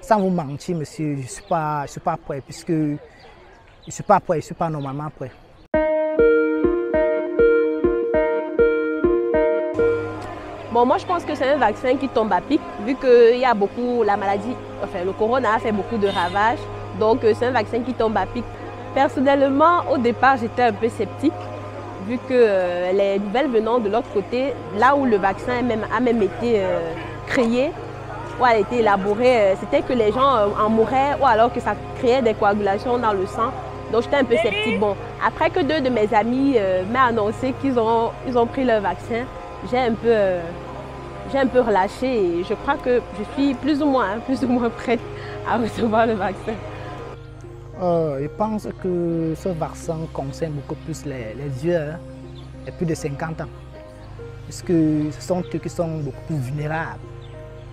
Sans vous mentir, monsieur, je ne suis pas prêt, puisque je ne suis pas prêt, je ne suis pas normalement prêt. Bon, moi je pense que c'est un vaccin qui tombe à pic, vu qu'il y a beaucoup, la maladie, enfin le corona a fait beaucoup de ravages, donc c'est un vaccin qui tombe à pic. Personnellement, au départ, j'étais un peu sceptique, vu que les nouvelles venant de l'autre côté, là où le vaccin a même été créé, ou a été élaboré, c'était que les gens en mouraient, ou alors que ça créait des coagulations dans le sang. Donc j'étais un peu sceptique. Bon, après que deux de mes amis m'aient annoncé qu'ils ont pris leur vaccin, j'ai un peu relâché et je crois que je suis plus ou moins prête à recevoir le vaccin. Je pense que ce vaccin concerne beaucoup plus les vieux, les plus de 50 ans. Parce que ce sont eux qui sont beaucoup plus vulnérables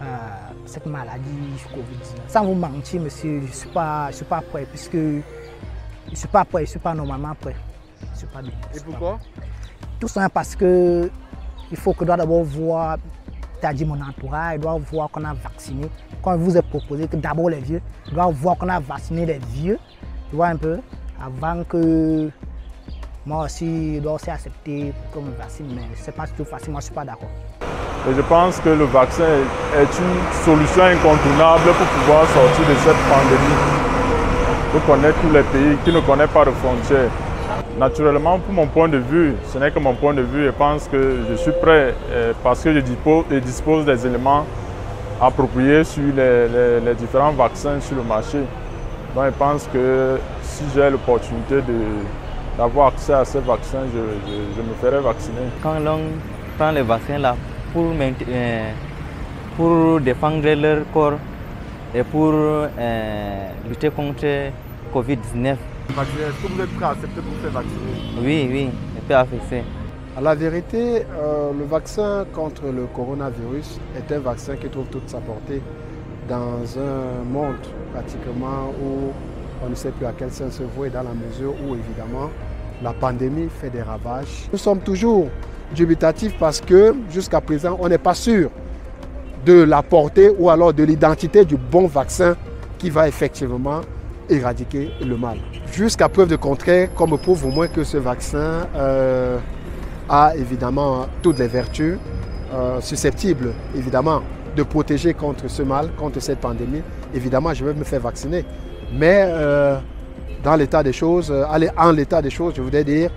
à cette maladie Covid-19. Sans vous mentir, monsieur, je ne suis pas prêt, puisque je ne suis pas prêt, je ne suis pas normalement prêt. Et pourquoi? Tout simplement parce que il faut que je dois d'abord voir, c'est-à-dire mon entourage, je dois voir qu'on a vacciné. Quand je vous ai proposé que d'abord les vieux, je dois voir qu'on a vacciné les vieux, tu vois un peu, avant que moi aussi, je dois aussi accepter qu'on me vaccine, mais ce n'est pas tout facile, moi je ne suis pas d'accord. Et je pense que le vaccin est une solution incontournable pour pouvoir sortir de cette pandémie. Pour connaître tous les pays qui ne connaissent pas de frontières. Naturellement, pour mon point de vue, ce n'est que mon point de vue, je pense que je suis prêt parce que je dispose des éléments appropriés sur les différents vaccins sur le marché. Donc je pense que si j'ai l'opportunité d'avoir accès à ces vaccins, je me ferai vacciner. Quand l'on prend les vaccins là pour défendre leur corps et pour lutter contre Covid-19. Est-ce que vous êtes prêt à accepter pour faire vacciner? Oui, je peux accepter. À la vérité, le vaccin contre le coronavirus est un vaccin qui trouve toute sa portée dans un monde pratiquement où on ne sait plus à quel sens se vouer, dans la mesure où évidemment la pandémie fait des ravages. Nous sommes toujours dubitatifs parce que jusqu'à présent on n'est pas sûr de la portée ou alors de l'identité du bon vaccin qui va effectivement éradiquer le mal. Jusqu'à preuve de contraire, qu'on me prouve au moins que ce vaccin a évidemment toutes les vertus susceptibles évidemment de protéger contre ce mal, contre cette pandémie. Évidemment, je vais me faire vacciner. Mais dans l'état des choses, en l'état des choses, je voudrais dire,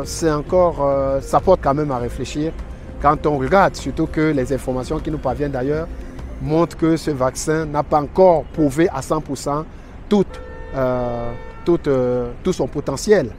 c'est encore, ça porte quand même à réfléchir quand on regarde, surtout que les informations qui nous parviennent d'ailleurs montrent que ce vaccin n'a pas encore prouvé à 100% tout son potentiel.